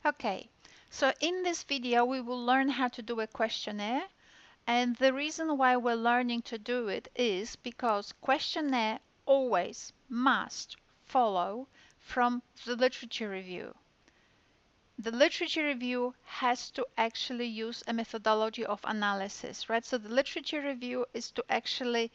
Okay, so in this video we will learn how to do a questionnaire, and the reason why we're learning to do it is because questionnaire always must follow from the literature review. The literature review has to actually use a methodology of analysis, right? So the literature review is to actually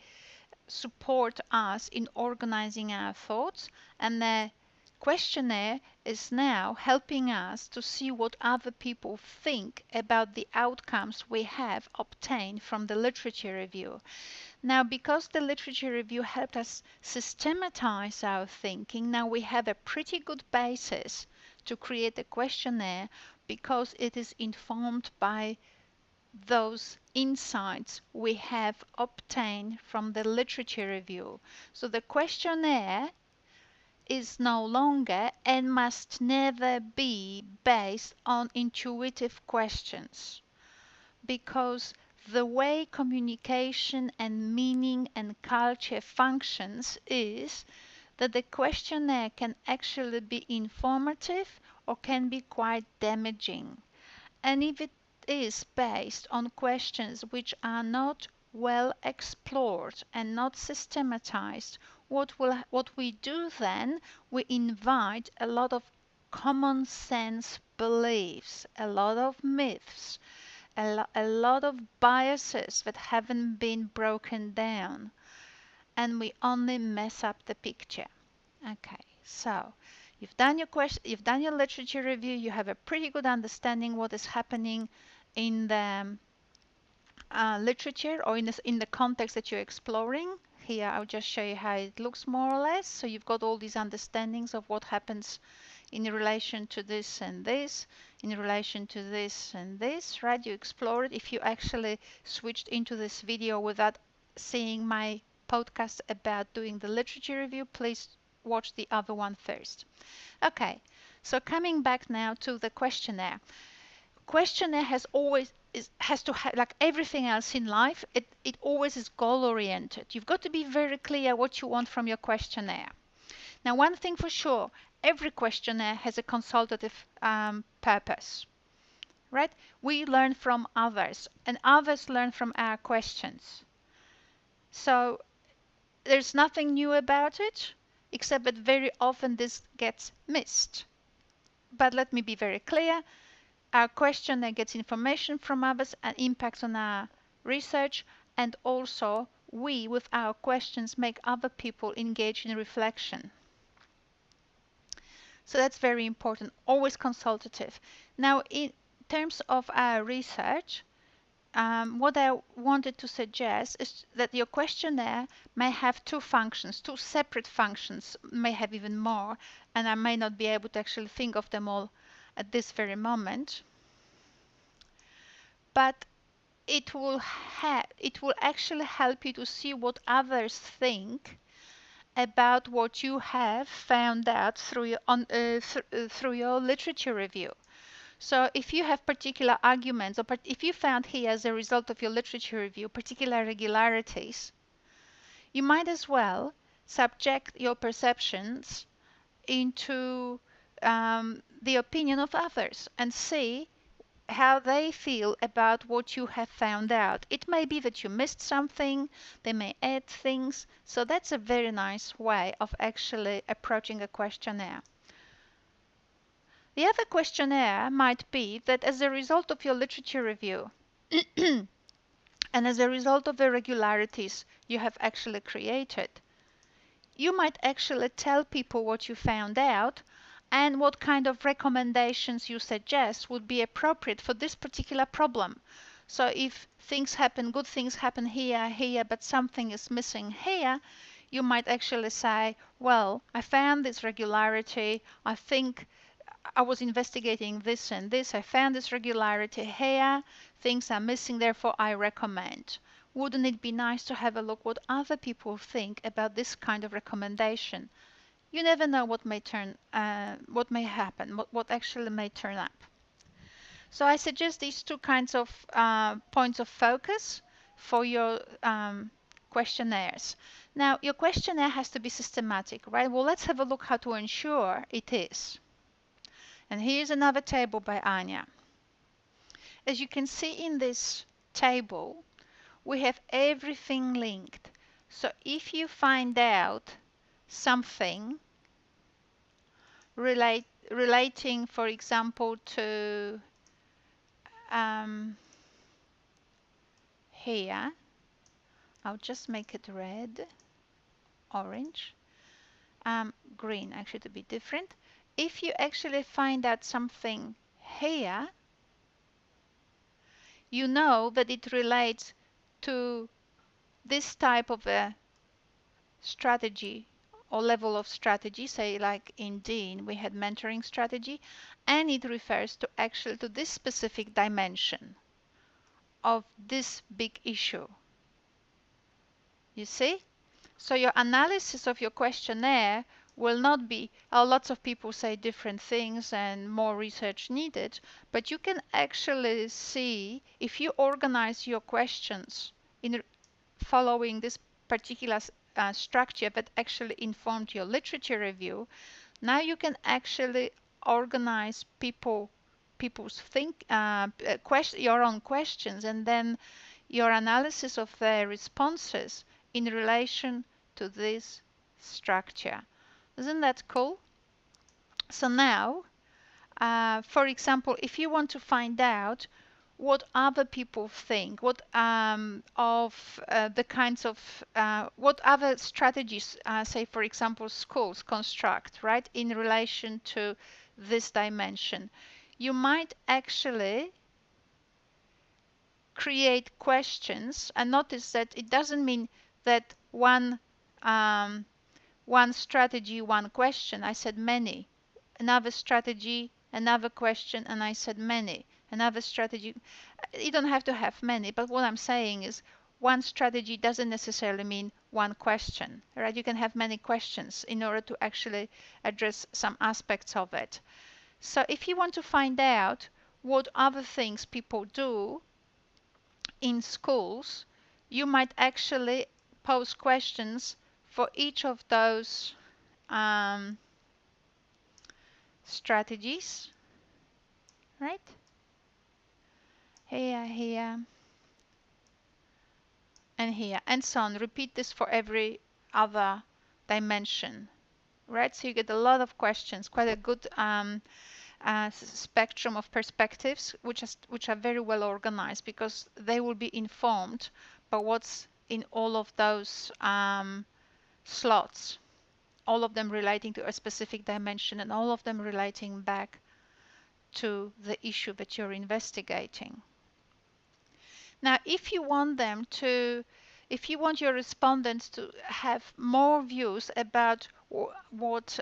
support us in organizing our thoughts, and the questionnaire is now helping us to see what other people think about the outcomes we have obtained from the literature review. Now, because the literature review helped us systematize our thinking, now we have a pretty good basis to create a questionnaire because it is informed by those insights we have obtained from the literature review. So the questionnaire is no longer and must never be based on intuitive questions, because the way communication and meaning and culture functions is that the questionnaire can actually be informative or can be quite damaging. And if it is based on questions which are not well explored and not systematized, what we do then, we invite a lot of common sense beliefs, a lot of myths, a lot of biases that haven't been broken down, and we only mess up the picture. Okay, so you've done your literature review, you have a pretty good understanding what is happening in the literature or in the context that you're exploring. Here, I'll just show you how it looks more or less. So you've got all these understandings of what happens in relation to this and this, in relation to this and this, right? You explore it. If you actually switched into this video without seeing my podcast about doing the literature review, please watch the other one first. Okay, so coming back now to the questionnaire. Questionnaire has to have, like everything else in life, it always is goal oriented. You've got to be very clear what you want from your questionnaire. Now, one thing for sure, every questionnaire has a consultative purpose, right? We learn from others, and others learn from our questions. So there's nothing new about it, except that very often this gets missed. But let me be very clear. Our questionnaire gets information from others and impacts on our research, and also we, with our questions, make other people engage in reflection. So that's very important, always consultative. Now, in terms of our research, what I wanted to suggest is that your questionnaire may have two functions, two separate functions, may have even more, and I may not be able to actually think of them all at this very moment. But it will actually help you to see what others think about what you have found out through through your literature review. So if you have particular arguments, or if you found here as a result of your literature review particular irregularities, you might as well subject your perceptions into the opinion of others and see how they feel about what you have found out. It may be that you missed something, they may add things, so that's a very nice way of actually approaching a questionnaire. The other questionnaire might be that as a result of your literature review and as a result of the irregularities you have actually created, you might actually tell people what you found out and what kind of recommendations you suggest would be appropriate for this particular problem. So if things happen, good things happen here, but something is missing here, you might actually say, well, I found this regularity, I think I was investigating this and this, I found this regularity here, things are missing, therefore I recommend. Wouldn't it be nice to have a look what other people think about this kind of recommendation? You never know what may happen, what actually may turn up. So I suggest these two kinds of points of focus for your questionnaires. Now, your questionnaire has to be systematic, right? Well, let's have a look how to ensure it is. And here's another table by Anya. As you can see in this table, we have everything linked. So if you find out something relating, for example, to here, I'll just make it red, orange, green actually to be different. If you actually find out something here, you know that it relates to this type of a strategy or level of strategy, say like in Dean we had mentoring strategy, and it refers to actually to this specific dimension of this big issue. You see? So your analysis of your questionnaire will not be, lots of people say different things and more research needed, but you can actually see if you organize your questions in following this particular structure that actually informed your literature review. Now you can actually organize people's your own questions, and then your analysis of their responses in relation to this structure. Isn't that cool? So now, for example, if you want to find out what other people think, what of the kinds of what other strategies, say for example, schools construct, right, in relation to this dimension, you might actually create questions. And notice that it doesn't mean that one strategy, one question. I said many. Another strategy, another question, and I said many. Another strategy. You don't have to have many, but what I'm saying is one strategy doesn't necessarily mean one question, right? You can have many questions in order to actually address some aspects of it. So if you want to find out what other things people do in schools, you might actually pose questions for each of those strategies, right? Here, and here, and so on. Repeat this for every other dimension, right? So you get a lot of questions, quite a good spectrum of perspectives, which are very well organized because they will be informed by what's in all of those slots, all of them relating to a specific dimension and all of them relating back to the issue that you're investigating. Now, if you want your respondents to have more views about what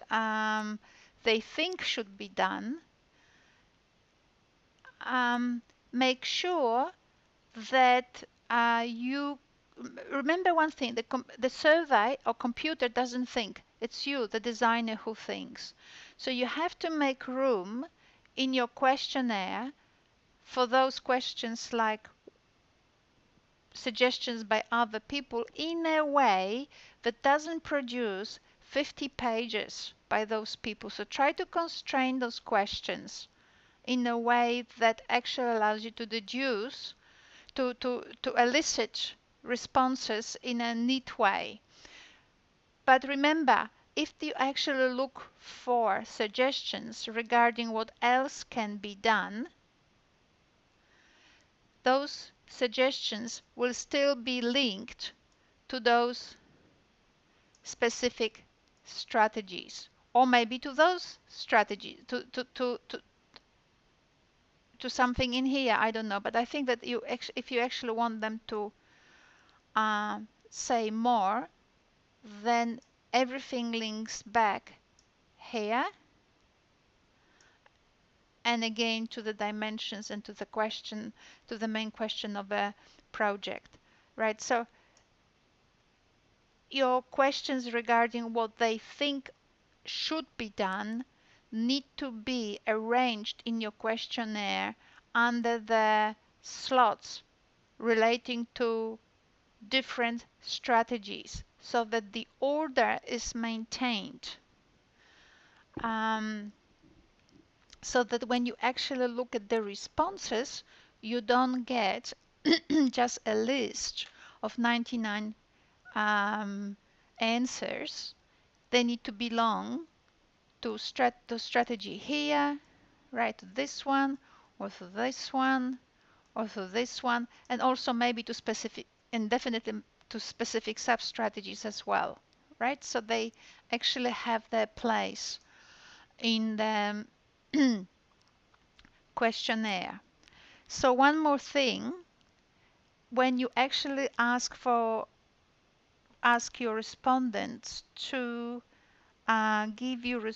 they think should be done, make sure that you remember one thing: the survey or computer doesn't think. It's you, the designer, who thinks. So you have to make room in your questionnaire for those questions like suggestions by other people in a way that doesn't produce 50 pages by those people. So try to constrain those questions in a way that actually allows you to deduce, to elicit responses in a neat way. But remember, if you actually look for suggestions regarding what else can be done, those suggestions will still be linked to those specific strategies, or maybe to those strategies, to something in here, I don't know. But I think that if you actually want them to say more, then everything links back here and again to the dimensions and to the question, to the main question of a project, right? So your questions regarding what they think should be done need to be arranged in your questionnaire under the slots relating to different strategies so that the order is maintained. so that when you actually look at the responses, you don't get just a list of 99 answers. They need to belong to strategy here, right? To this one, or to this one, or to this one, and also maybe to specific, and definitely to specific sub-strategies as well, right? So they actually have their place in the questionnaire. So one more thing, when you actually ask your respondents to give you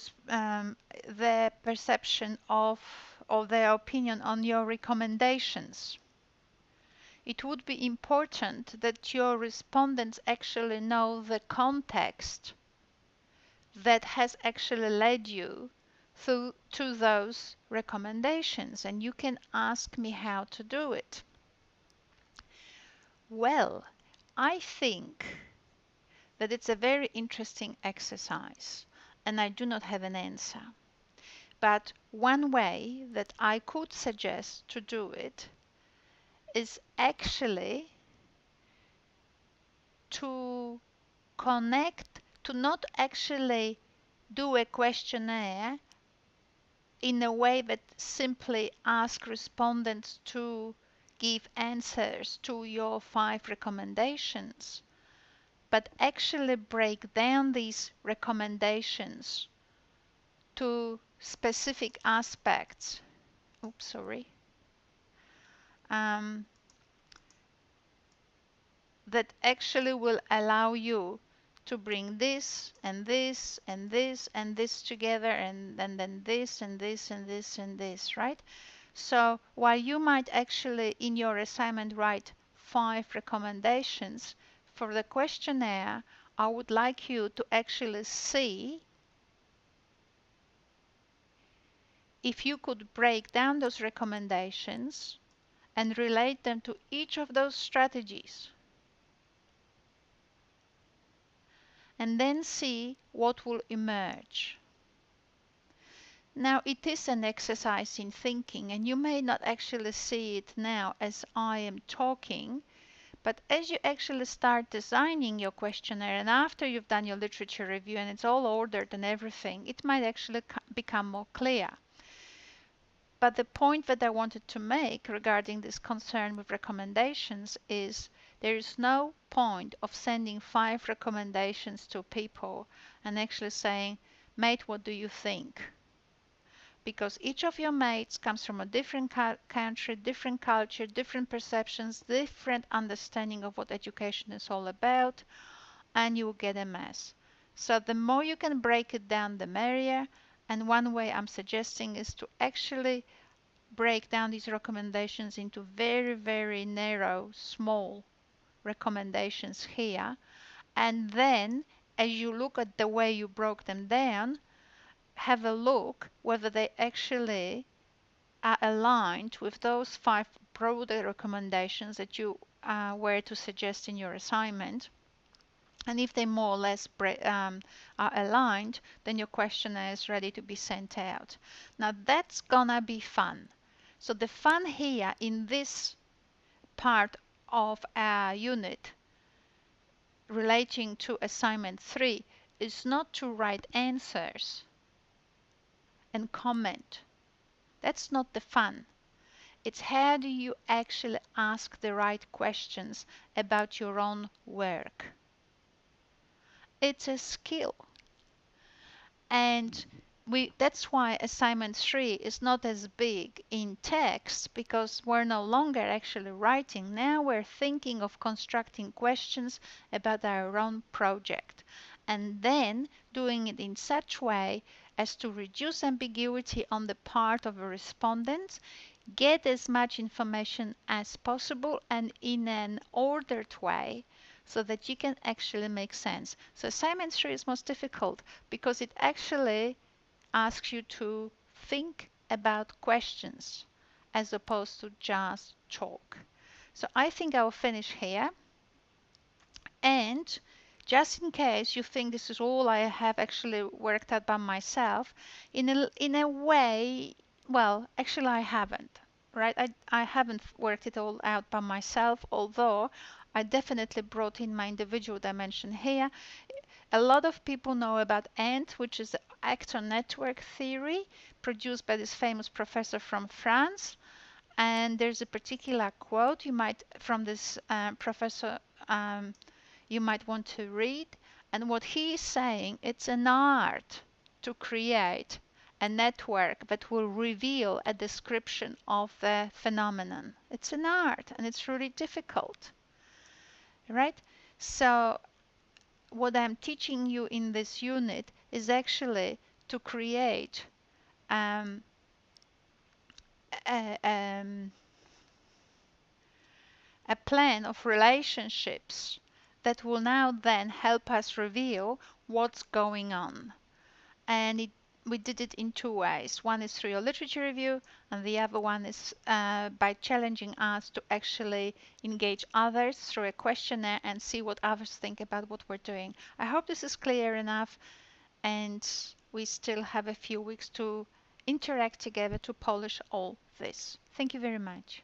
their perception of or their opinion on your recommendations, it would be important that your respondents actually know the context that has actually led you to those recommendations, and you can ask me how to do it. Well, I think that it's a very interesting exercise, and I do not have an answer. But one way that I could suggest to do it is actually to to not actually do a questionnaire in a way that simply ask respondents to give answers to your 5 recommendations, but actually break down these recommendations to specific aspects. Oops, sorry. Um, that actually will allow you to bring this and this and this and this together, and then this and this and this and this, right? So while you might actually in your assignment write 5 recommendations for the questionnaire, I would like you to actually see if you could break down those recommendations and relate them to each of those strategies, and then see what will emerge. Now, it is an exercise in thinking, and you may not actually see it now as I am talking, but as you actually start designing your questionnaire, and after you've done your literature review and it's all ordered and everything, it might actually become more clear. But the point that I wanted to make regarding this concern with recommendations is there is no point of sending 5 recommendations to people and actually saying, mate, what do you think? Because each of your mates comes from a different country, different culture, different perceptions, different understanding of what education is all about, and you will get a mess. So the more you can break it down, the merrier. And one way I'm suggesting is to actually break down these recommendations into very, very narrow, small recommendations here. And then, as you look at the way you broke them down, have a look whether they actually are aligned with those 5 broader recommendations that you were to suggest in your assignment. And if they more or less are aligned, then your questionnaire is ready to be sent out. Now that's gonna be fun. So the fun here in this part of our unit relating to assignment 3 is not to write answers and comment. That's not the fun. It's how do you actually ask the right questions about your own work. It's a skill. And that's why assignment 3 is not as big in text, because we're no longer actually writing. Now we're thinking of constructing questions about our own project, and then doing it in such way as to reduce ambiguity on the part of a respondent, get as much information as possible and in an ordered way so that you can actually make sense. So assignment 3 is most difficult because it actually asks you to think about questions as opposed to just talk. So I think I'll finish here. And just in case you think this is all I have actually worked out by myself, in a way Well, actually, I haven't, right? I haven't worked it all out by myself, although I definitely brought in my individual dimension here. A lot of people know about ANT, which is the actor network theory produced by this famous professor from France. And there's a particular quote you might from this professor you might want to read. And what he is saying, it's an art to create a network that will reveal a description of the phenomenon. It's an art and it's really difficult, right? So what I'm teaching you in this unit is actually to create um, a, um, a plan of relationships that will now then help us reveal what's going on. And we did it in two ways. One is through your literature review, and the other one is by challenging us to actually engage others through a questionnaire and see what others think about what we're doing. I hope this is clear enough, and we still have a few weeks to interact together to polish all this. Thank you very much.